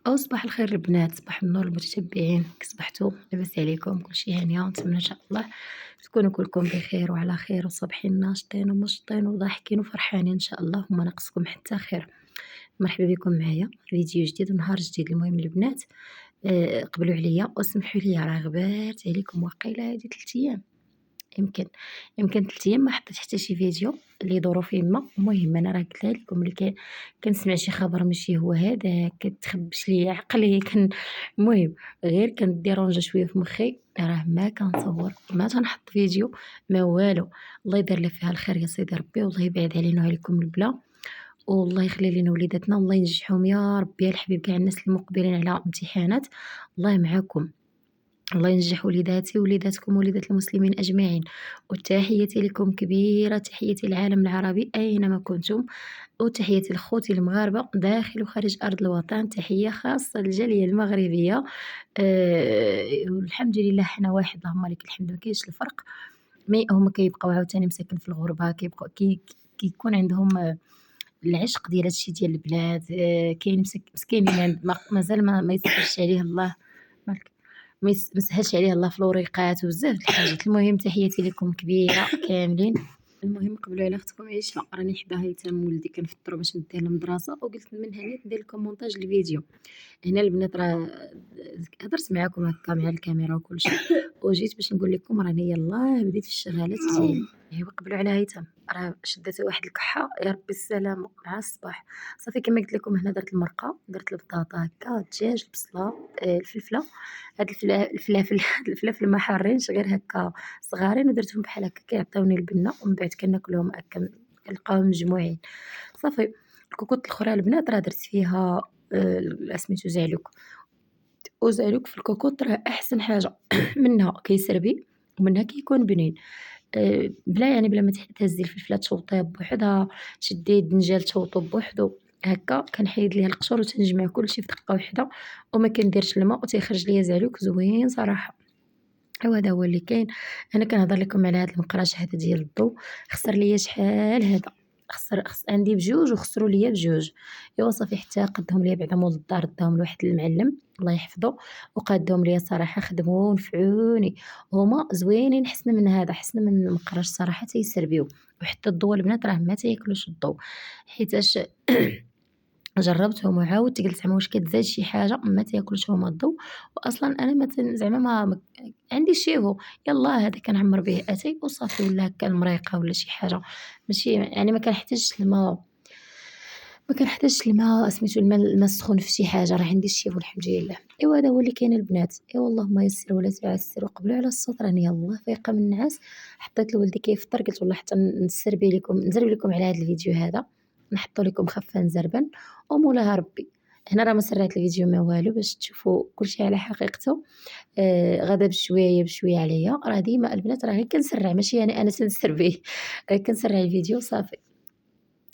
أو صباح الخير البنات، صباح النور المتتبعين، كي صبحتوا لاباس عليكم؟ كلشي هانية، نتمنى إن شاء الله تكونوا كلكم بخير وعلى خير وصابحين ناشطين ومنشطين وضاحكين وفرحانين إن شاء الله وما ناقصكم حتى خير. مرحبا بكم معايا فيديو جديد ونهار جديد. المهم البنات، قبلوا عليا وسمحوا لي، راه غبرت عليكم واقيلا هادي 3 أيام، يمكن 3 أيام ما حطيت حتى شي فيديو لظروف ما. المهم أنا راه قلتها لكم ملي كنسمع شي خبر ماشي هو هذاك كتخبش ليا عقلي المهم غير كنديرونجا شويه في مخي، راه ما كنصور ما تنحط فيديو ما والو. الله يدير لي فيها الخير يا سيدي ربي، والله يبعد علينا وعليكم البلا، والله يخلي لينا وليداتنا، والله ينجحهم يا ربي. يا الحبيب كاع الناس المقبلين على امتحانات، الله معاكم، الله ينجح وليداتي ووليداتكم ووليدات المسلمين أجمعين. وتحياتي لكم كبيرة، تحياتي العالم العربي أينما كنتم، وتحياتي لخوتي المغاربة داخل وخارج أرض الوطن، تحية خاصة للجالية المغربية. والحمد لله حنا واحد، اللهم لك الحمد، ما كاينش الفرق. مي هما كيبقاو عاوتاني مساكن في الغربة، كيبقاو كيكون عندهم العشق ديال هادشي ديال البلاد. كاين مسكين اللي مازال ما يسهلش عليه الله، مالك، ما سهلش عليه الله في الوريقات وبزاف د الحاجات. المهم تحياتي لكم كبيرة كاملين. المهم قبلوا على اختكم عيشة، راني حدا هيثم ولدي كنفطرو باش نديه للمدرسة، وقلت من هنا ندير لكم مونتاج الفيديو. هنا البنات راه هضرت معاكم هكا مع الكاميرا وكلشي، وجيت باش نقول لكم راني يلاه بديت في الشغالات ديالي. ايوا قبلوا على هيثم، راه شدات واحد الكحة يا ربي السلامة مع الصباح. صافي كما قلت لكم هنا درت المرقة، درت البطاطا هكا، الدجاج، البصلة، الفلفلة، هاد الفلافل هاد الفلافل ما حارينش غير هكا صغارين، ودرتهم بحال هكا كيعطيوني البنة، ومن بعد كناكلوهم هكا كنلقاهم مجموعين. صافي الكوكوط الأخرى البنات راه درت فيها سميتو زعلوك، وزعلوك في الكوكوط راه أحسن حاجة منها كيسربي ومنها كيكون بنين. بلا يعني بلا ما تهزي الفلفلة تشوطيها بوحدها، تشدي الدنجال تشوطو بوحدو، هكا كنحيد ليها القشور وتنجمع كلشي في دقة وحدة، وما كنديرش الماء، وتيخرج ليا زعلوك زوين صراحة. أيوا هذا هو اللي كاين. أنا كنهضر لكم على هاد المقراش هذا ديال الضو، خسر ليا شحال هذا، خسر عندي بجوج وخسروا ليا بجوج. إيوا صافي حتى قدهم ليا بعدا مول الدار، داهم لواحد المعلم الله يحفظه، وقادهم ليا صراحة خدموا ونفعوني، هما زوينين، حسن من هذا، حسن من المقراش صراحة تيسربيو. وحتى الضو البنات راه ما تياكلوش الضو، حيتاش جرّبتهم وعاودت قلت زعما واش كتزاد شي حاجة، ما تياكلش هما الضو. وأصلًا أنا زعما ما عندي شيفو، يلاه هذا كنعمّر به أتاي وصافي، ولا هكا المريقة ولا شي حاجة، ماشي يعني ما كنحتاجش الما سميتو الما السخون في شي حاجة، راه عندي الشيفو الحمد لله. إيوا هذا هو اللي كاين البنات. إيوا اللهم يسر ولا تعسر، وقبلوا على الصوت راني يلاه فايقة من النعاس، حطيت لولدي كيفطر قلت والله حتى نزربي لكم على هذا الفيديو هذا، نحطو لكم خفة نزربن ومولاها ربي. هنا راه ما سرعت الفيديو ما والو باش تشوفوا كلشي على حقيقته. غدا بشوية بشوية عليا، راه ديما البنات راه غير كنسرع، ماشي يعني أنا تنسربي كنسرع الفيديو صافي.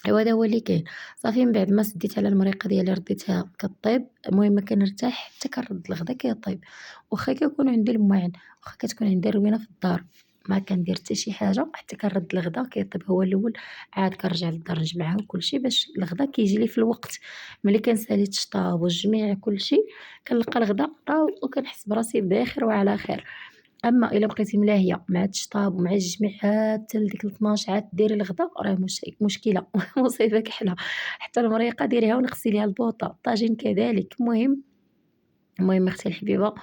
أيوا هذا هو اللي كاين. صافي من بعد ما سديت على المريقة ديالي رديتها كطيب، المهم كنرتاح حتى كنرد الغدا كيطيب، واخا كيكون عندي الماعن، واخا كتكون عندي الروينة في الدار، ما كندير حتى شي حاجة حتى كنرد الغدا كيطيب هو الأول، عاد كنرجع للدار نجمعها وكلشي باش الغدا كيجي لي في الوقت. ملي كنسالي التشطاب والجميع كلشي كنلقى الغدا راه وكنحس براسي بخير وعلى خير. أما إلا بقيتي ملاهية مع التشطاب ومع الجميع حتى لديك 12 عاد ديري الغدا، راه مشكلة مصيبة كحلة. حتى المريقة ديريها ونغسليها البوطة، الطاجين كذلك. المهم اختي الحبيبة،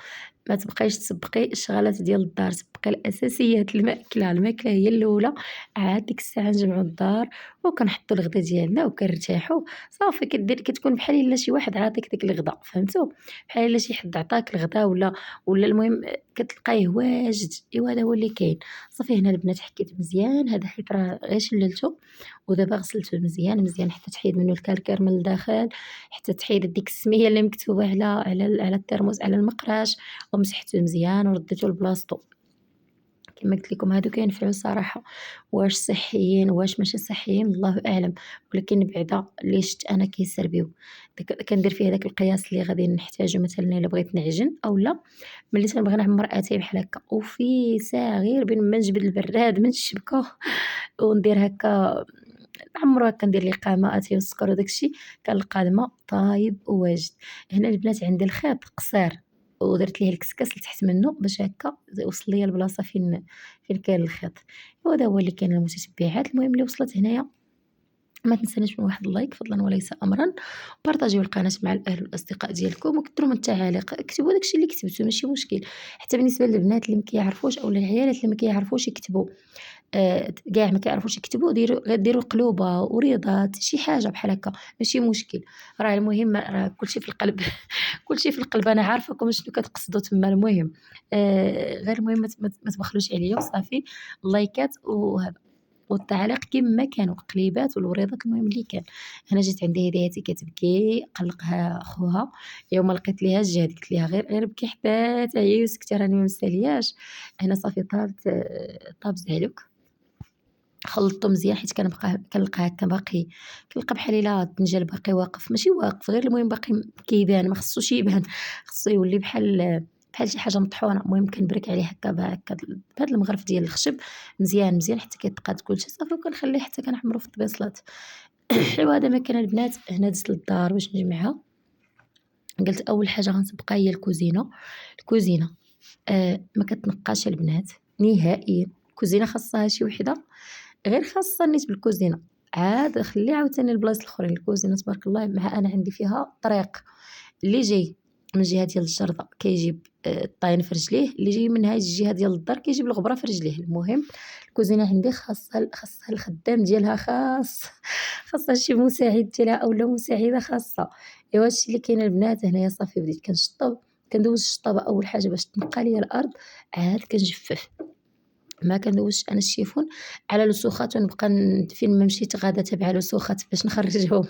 ما تبقايش تسبقي الشغلات ديال الدار، سبقي الأساسيات، الماكلة هي الأولى. عاد ديك الساعة نجمعو الدار وكنحطو الغدا ديالنا وكنرتاحو، صافي كتكون بحال إلا شي واحد عاطيك داك الغدا، فهمتوا؟ بحال إلا شي حد عطاك الغدا ولا المهم كتلقايه واجد. إيوا هذا هو اللي كاين. صافي هنا البنات حكيت مزيان، هذا حيت راه غير شللتو ودابا غسلته مزيان مزيان حتى تحيد منه الكركر من الداخل، حتى تحيد ديك السمية اللي مكتوبة على الترموس على المقراش، ومسحته مزيان ورديته لبلاصتو. كما قلت لكم هادو كينفعوا صراحة، واش صحيين واش ماشي صحيين الله أعلم، ولكن بعدا اللي شفت أنا كيسربيو. كندير فيه داك القياس اللي غادي نحتاجو مثلًا إلا بغيت نعجن أولا ملي تنبغي نعمر أتاي بحال هكا، وفي ساعة غير بين ما نجبد البراد من الشبكة وندير هكا عمرها كندير ليه قامة اتاي والسكر وداك الشيء، كنلقى الماء طايب وواجد. هنا البنات عندي الخيط قصير ودرت ليه الكسكاس لتحت منه باش هكا وصل ليا البلاصة فين كاين الخيط. وهذا هو اللي كاين المتتبعات. المهم اللي وصلت هنايا ما تنسانيش من واحد اللايك فضلا وليس امرا، بارطاجيو القناه مع الاهل والاصدقاء ديالكم، وكثروا من التعاليق، اكتبوا داكشي اللي كتبتو ماشي مشكل. حتى بالنسبه للبنات اللي ما كيعرفوش اولا العيالات اللي ما كيعرفوش يكتبوا، كاع ما كيعرفوش يكتبوا، غير ديروا قلوبه ورياضات شي حاجه بحال هكا ماشي مشكل. راه المهم راه كلشي في القلب. كلشي في القلب. انا عارفاكم شنو كتقصدوا تما. المهم غير المهم ما تبخلوش عليا وصافي. اللايكات وهذا والتعليق كما كانوا قليبات والوريضات المهم اللي كان. هنا جات عندي هداياتي كتبكي قلقها خوها. يوم لقيت ليها الجهد قلت ليها غير بكي حتى هي وسكتي راني ما مسالياش. هنا صافي طاب زعلوك خلطته مزيان حيت كنلقاه هكا باقي، كنلقى بحال الا الطنجال باقي واقف ماشي واقف غير المهم باقي كيبان ما خصوش يبان. خصو يولي بحال شي حاجه مطحونه. المهم كنبرك عليه هكا بهاد المغرف ديال الخشب مزيان حتى كيتقاد كلشي صافي، وكنخليه حتى كنحمرو في الطبيصلات. ايوا هذا ما كان البنات. هنا دزت للدار باش نجمعها. قلت اول حاجه غنسبقها هي الكوزينه. ما كتنقاش البنات نهائيا. الكوزينه خاصها شي وحده غير خاصة نيت بالكوزينة. عاد خلي عاوتاني البلايص الأخرين الكوزينة تبارك الله مع أنا عندي فيها طريق. اللي جاي من الجهة ديال الجردة كيجيب الطاين في رجليه، اللي جاي من هاي الجهة ديال الدار كيجيب الغبرة في رجليه. المهم الكوزينة عندي خاصها الخدام ديالها خاصها شي مساعد ديالها أولا مساعدة خاصة. إيوا هادشي اللي كاين البنات. هنايا صافي بديت كنشطب، كندوز الشطابة أول حاجة باش تنقى ليا الأرض، عاد كنجفف. ما كندوزش أنا الشيفون على لوسوخات ونبقى فين ما مشيت غادة تابعة لوسوخات باش نخرجهم.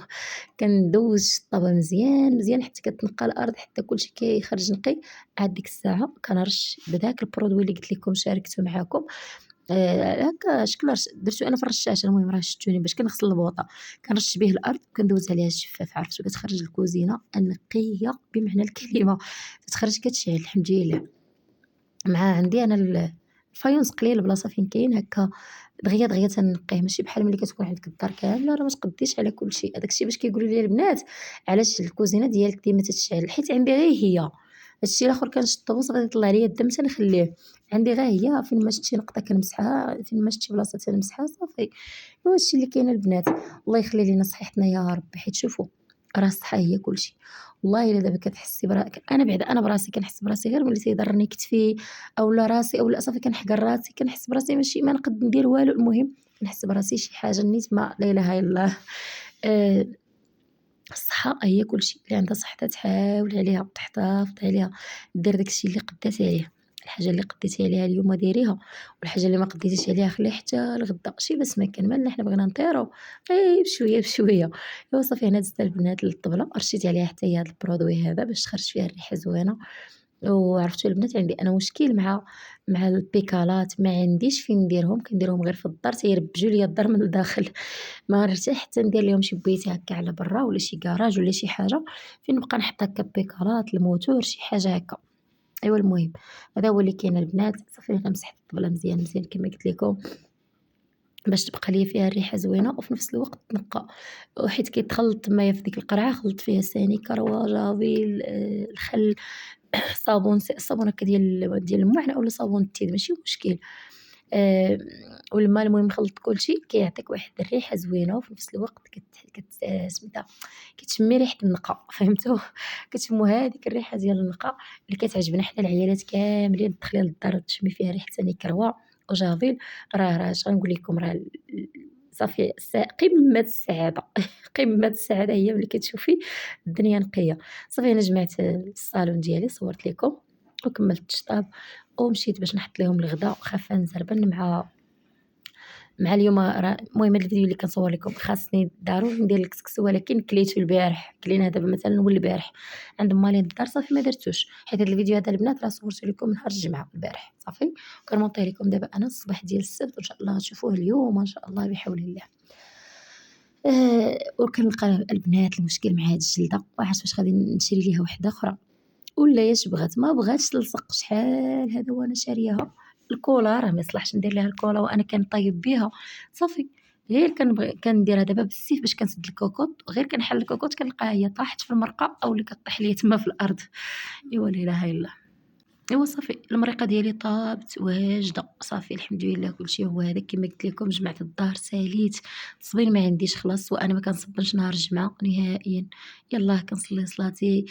كندوز الشطابة مزيان حتى كتنقى الأرض حتى كلشي كيخرج نقي. عاد ديك الساعة كنرش بداك البرودوي اللي قلت لكم شاركته معاكم. هكا شكل درتو أنا في الرشاشة. المهم راه شفتوني باش كنغسل البوطة كنرش به الأرض وكندوز عليها الشفاف. عرفتو كتخرج الكوزينة نقية بمعنى الكلمة، كتخرج كتشعل الحمد لله. مع عندي أنا الفايونس قليل البلاصة فين كاين هكا دغيا تنقيه ماشي بحال ملي كتكون عندك الدار كاملة راه ما تقديش على كلشي. هذاك الشيء باش كيقولوا لي البنات علاش الكوزينة ديالك ديما تتشعل، حيت عندي غير هي. هادشي الاخر كنشطبو صافي يطلع ليا الدم تنخليه. عندي غير هي فين ما شفت شي نقطة كنمسحها، فين ما شفت شي بلاصة تنمسحها صافي. هو هادشي اللي كاين البنات. الله يخلي لينا صحيحتنا يا ربي، حيت شوفوا راه الصحة هي كلشي. والله الا دابا كتحسي انا بعدا انا براسي كنحس براسي غير ملي تيضرني كتفي اولا راسي اولا صافي كنحقر راسي كنحس براسي ماشي ما نقد ندير والو. المهم كنحس براسي شي حاجه نيت ما لا اله الا الله. آه، الصحه هي كلشي. اللي عندها صحتها تحاول عليها تحتفظ عليها، دير داكشي اللي قدات عليه. الحاجه اللي قديتي عليها اليوم ديريها، والحاجه اللي ما قديتيش عليها خليها حتى الغدا. شي بس ما كان مالنا حنا بغينا نطيرو غير بشويه. ايوا صافي هنا دزت البنات للطبله رشيت عليها حتى هي هذا البرودوي هذا باش تخرج فيها الريحه زوينه. وعرفتوا البنات عندي أنا مشكل مع البيكالات، ما عنديش فين نديرهم. كنديرهم غير في الدار تيربجوا ليا الدار من الداخل. ما نرتاح حتى ندير ليهم شي بويته هكا على برا ولا شي كراج ولا شي حاجه فين نبقى نحط هكا بيكالات الموتور شي حاجه هكا. ايوا المهم هذا هو اللي كاين البنات. صافي مسحت الطبله مزيان كما قلت لكم باش تبقى ليا فيها الريحه زوينه وفي نفس الوقت تنقى. وحيت كيتخلط تمايا في ديك القرعه خلطت فيها سانيكا رواجافيل الخل الصابون هكا ديال الماعن اولا صابون التيد ماشي مشكل. آآ والما المهم خلّط كلشي كيعطيك واحد الريحة زوينة وفي نفس الوقت كت كت سميتها كتشمي ريحة النقا فهمتوا. كتشموا هاديك الريحة ديال النقا اللي كتعجبنا حنا العيالات كاملين تدخلي للدار وتشمي فيها ريحة نيكروا وجافيل. راه اش غنقول لكم راه صافي قمة السعادة. قمة السعادة هي ملي كتشوفي الدنيا نقية. صافي أنا جمعت الصالون ديالي صورت لكم وكملت الشطاب ومشيت باش نحط ليهم الغدا وخافة نزربن مع اليوم. راه المهم هاد الفيديو اللي كنصور لكم خاصني ضروري ندير الكسكس ولكن كليته البارح كلينا دابا مثلا والبارح عند مالين الدار صافي ما درتوش. حيت هاد الفيديو هذا البنات راه صورته لكم نهار الجمعة البارح صافي كنمونطيه لكم دابا انا الصباح ديال السبت وان شاء الله غتشوفوه اليوم ان شاء الله بحول الله. وكنلقى البنات المشكل مع هاد الجلدة ما عرفتش واش غادي نشري ليها وحدة أخرى ولا ياش بغات ما بغاتش تلصق. شحال هذا وانا شارياها الكولا راه ما يصلحش ندير ليها الكولا وانا كنطيب بها صافي. غير كنديرها دابا بالسيف باش كنسد الكوكوط، وغير كنحل الكوكوط كنلقاها هي طاحت في المرقة أو اللي كطيح ليا تما في الأرض. إيوا لا إله إلا الله. إيوا صافي المريقة ديالي طابت واجدة، صافي الحمد لله كلشي هو هذا كيما قلت لكم. جمعت الدار ساليت، التصبين ما عنديش خلاص، وأنا ما كنصبنش نهار الجمعة نهائيًا. يلاه كنصلي صلاتي،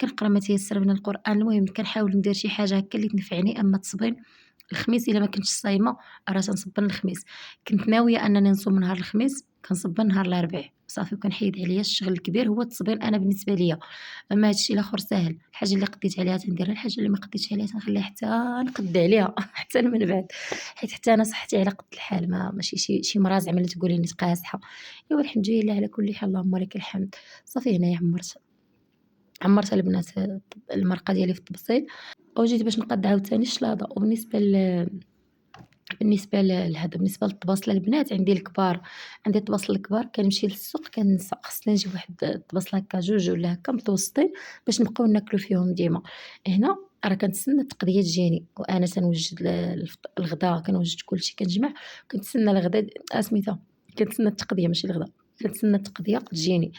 كنقرا ما تيسر من القرآن، المهم كنحاول ندير شي حاجة هكا اللي تنفعني. أما التصبين الخميس إلا ما كنتش صايمة راه تنصبّن الخميس. كنت ناوية أنني نصوم نهار الخميس كنصبّن نهار الأربعاء صافي، وكنحيد عليا الشغل الكبير هو التصبين أنا بالنسبة ليا. أما هاد الشي الآخر ساهل، الحاجة اللي قديت عليها تنديرها، الحاجة اللي ما قديتش عليها تنخليها حتى نقد عليها حتى من بعد، حيت حتى أنا صحتي على قد الحال، ماشي شي مرا زعما اللي تقولي نيت قاصحة. إيوا الحمد لله على كل حال، اللهم لك الحمد. صافي هنايا عمّرت البنات المرقة ديالي في الطبسيل، وجيت باش نقاد عاوتاني الشلاضة. وبالنسبة بالنسبة للطباسلة البنات عندي الكبار، عندي الطباسل الكبار كنمشي للسوق كنسى خصني نجيب واحد الطباسلة هكا 2 ولا هكا متوسطين باش نبقاو ناكلو فيهم ديما. هنا راه كنتسنى التقضية تجيني، وأنا تنوجد الغدا، كنوجد كلشي كنجمع، كنتسنى الغدا سميتها، كنتسنى التقضية ماشي الغدا، كنتسنى التقضية تجيني.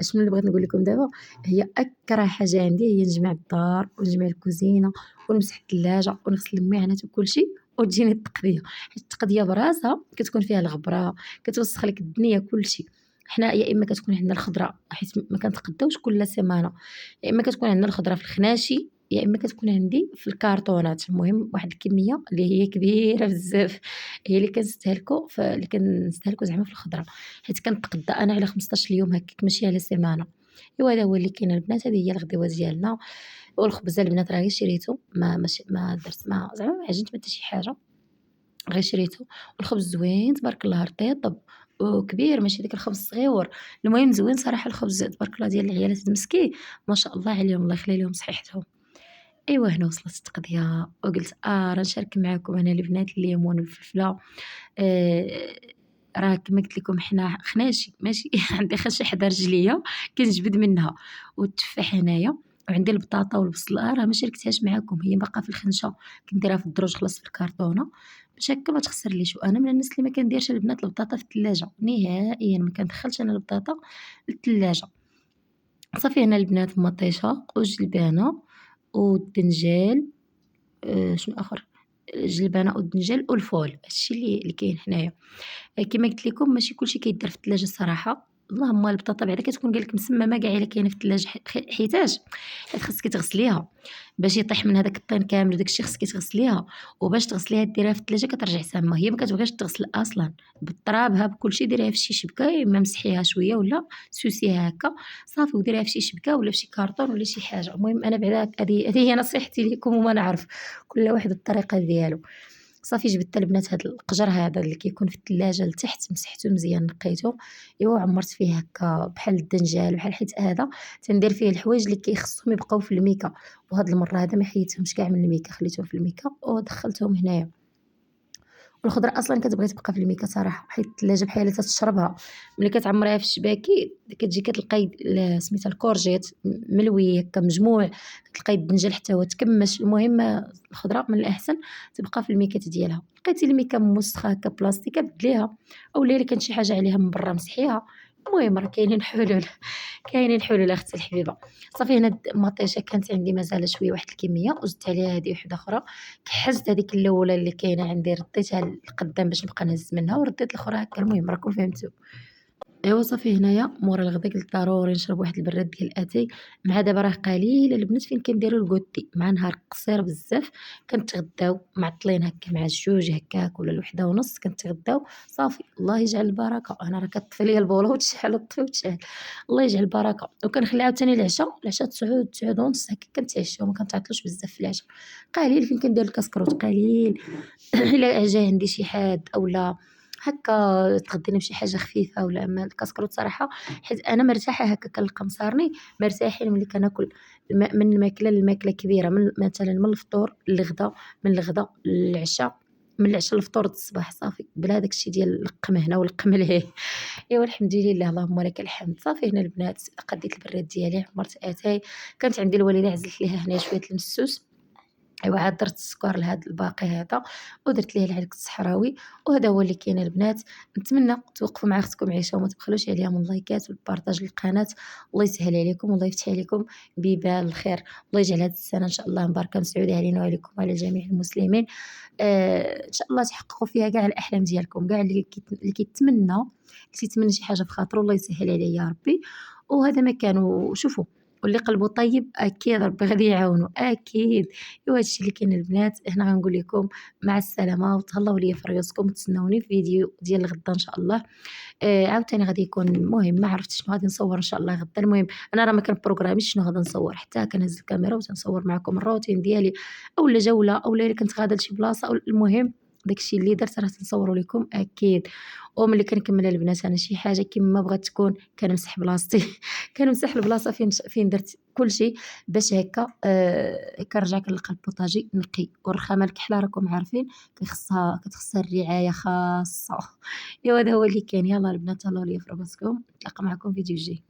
شنو اللي بغيت نقول لكم دابا، هي أكره حاجة عندي هي نجمع الدار ونجمع الكوزينة ونمسح الثلاجة ونغسل الماعنات وكلشي وتجيني التقضية، حيت التقضية براسها كتكون فيها الغبرة، كتوسخ لك الدنيا كلشي. حنا يا إما كتكون عندنا الخضرة حيت ما كنتقداوش كل سيمانة، يا إما كتكون عندنا الخضرة في الخناشي، يا إما كتكون عندي في الكارطونات. المهم واحد الكمية اللي هي كبيرة بزاف هي اللي كنستهلكو زعما في الخضرة، حيت كنتقدا أنا على 15 يوم هكاك ماشي على سيمانة. إيوا هذا هو اللي كاين البنات، هذه هي الغديوة ديالنا. والخبزة البنات راه غير شريتو، ما درت زعما ما عجنت ما حتى شي حاجة، غير شريتو. والخبز زوين تبارك الله رطيب وكبير ماشي داك الخبز الصغيور. المهم زوين صراحة الخبز تبارك الله ديال العيالات المسكي، ما شاء الله عليهم، الله يخلي لهم صحيحتهم. أيوا هنا وصلت التقضية وقلت راه نشارك معاكم أنا البنات الليمون والفلفلة. آآ راه كما قلت لكم حنا خناشي ماشي عندي خنشة حدا رجليا كنجبد منها، والتفاح هنايا، وعندي البطاطا والبصل. راه ما شاركتهاش معاكم، هي باقا في الخنشة كنديرها في الدروج خلاص في الكرتونة باش هكا ما تخسرليش. وأنا من الناس اللي ما كنديرش البنات البطاطا في التلاجة نهائيًا، ما كندخلش أنا البطاطا للتلاجة. صافي هنا البنات مطيشة وجلبانة والدنجال، شنو آخر، الجلبانة والدنجال والفول، هادشي اللي كاين هنايا. كيما قلت لكم ماشي كلشي كيدار في التلاجة الصراحة، اللهم البطاطا بعدا كتكون قال لك مسممة كاع إلا كاينة في التلاجة، حيت خاصك تغسليها باش يطيح من هذاك الطين كامل وداك الشي، خصك تغسليها، وباش تغسليها ديريها في التلاجة كترجع سامة، هي ما كتبغيش تغسل أصلًا، بترابها بكلشي ديريها في شي شبكة، يا إما مسحيها شوية ولا سوسيها هكا صافي وديريها في شي شبكة ولا في شي كارطون ولا شي حاجة. المهم أنا بعدا هذه هي نصيحتي ليكم وما نعرف، كل واحد والطريقة ديالو. صافي جبدت البنات هاد القجر هذا اللي كيكون في الثلاجة لتحت، مسحتو مزيان نقيتو، إيوا عمرت فيه هكا بحال الدنجال بحال، حيت هذا تندير فيه الحوايج اللي كيخصهم يبقاو في الميكا، وهاد المرة هذا ما حيدتهمش كاع من الميكا، خليتهم في الميكا ودخلتهم هنايا. والخضرة أصلًا كتبغي تبقى في الميكا صراحة، حيت الثلاجة بحال تتشربها. ملي كتعمريها في الشباكي كتجي كتلقاي سميتها الكورجيت ملوي هكا مجموع، كتلقاي الدنجل حتى هو تكمّش. المهم الخضرة من الأحسن تبقى في الميكات ديالها. لقيتي الميكا موسخة هكا بلاستيكة بدليها، أولا إلا كانت شي حاجة عليها من برا مسحيها. المهم راه كاينين حلول كاينين حلول أختي الحبيبة. صافي هنا المطيشة كانت عندي مازال شوية واحد الكمية، وزدت عليها هادي وحدة أخرى، كحّزت هاذيك الأولى اللي كاينة عندي رديتها للقدام باش نبقى نهز منها، ورديت الأخرى هاكا. المهم راكم فهمتو. إيوا صافي هنايا مورا الغدا قلت ضروري نشرب واحد البراد ديال أتاي، مع دابا راه قليلة البنات فين كنديرو الكوتي، مع نهار قصير بزاف كنتغداو معطلين هكا مع الجوج هكاك ولا الوحدة ونص كنتغداو صافي. الله يجعل البركة، أنا راه كطفي ليا البولة وتشعل وتطفي وتشعل، الله يجعل البركة. وكنخلي عاوتاني العشا 9 ونص هكا كنتعشاو، ما كنتعطلوش بزاف في العشا. قليل فين كندير الكسكروط قليل إلا جا عندي شي حاد أولا هكا تغدينا بشي حاجة خفيفة. ولا أما الكسكروط صراحة حيت أنا مرتاحة هكا كنلقى مصارني مرتاحين ملي كناكل من الماكلة للماكلة كبيرة، مثلًا من الفطور للغدا، من الغدا للعشا، من العشا للفطور الصباح صافي، بلا داك الشي ديال لقم هنا ولقم لهيه. إيوا الحمد لله اللهم لك الحمد. صافي هنا البنات قديت البراد ديالي، عمرت أتاي، كانت عندي الوالدة عزلت ليها هنايا شوية المسوس أيوا عاد درت السكر لهاد الباقي هذا، ودرت ليه العرق الصحراوي، وهذا هو اللي كاين البنات. نتمنى توقفوا مع اختكم عيشة وما تبخلوش عليها من اللايكات والبارطاج للقناة. الله يسهل عليكم والله يفتح عليكم بيبان الخير، الله يجعل هاد السنة إن شاء الله مباركة مسعودة علينا وعليكم وعلى جميع المسلمين. إن شاء الله تحققوا فيها كاع الأحلام ديالكم، كاع اللي كيتمنى شي حاجة في خاطرو الله يسهل عليه يا ربي. وهذا ما كان. وشوفوا، واللي قلبه طيب أكيد ربي غادي يعاونو أكيد. إيوا هادشي اللي كاين البنات، هنا غنقول لكم مع السلامة وتهلاو ليا في ريوسكم، وتسناوني في فيديو ديال غدا إن شاء الله. عاوتاني غادي يكون المهم ما عرفتش شنو غادي نصور إن شاء الله غدا. المهم أنا راه ما كنبروغراميش شنو غادا نصور، حتى كنهز الكاميرا وتنصور معكم الروتين ديالي، أولا جولة أولا إلا كنت غادا لشي بلاصة، المهم داكشي اللي درت راه تنصورو لكم أكيد. وملي كنكمل البنات أنا شي حاجة كيما بغات تكون كنمسح بلاصتي كنمسح البلاصة فين درت كلشي، باش هكا كنرجع كنلقى البوطاجي نقي، والرخامة الكحلة راكم عارفين كتخصها الرعاية خاصة. إيوا هذا هو اللي كاين. يلاه البنات تهلاو ليا في راسكم، نتلاقى معكم فيديو جاي.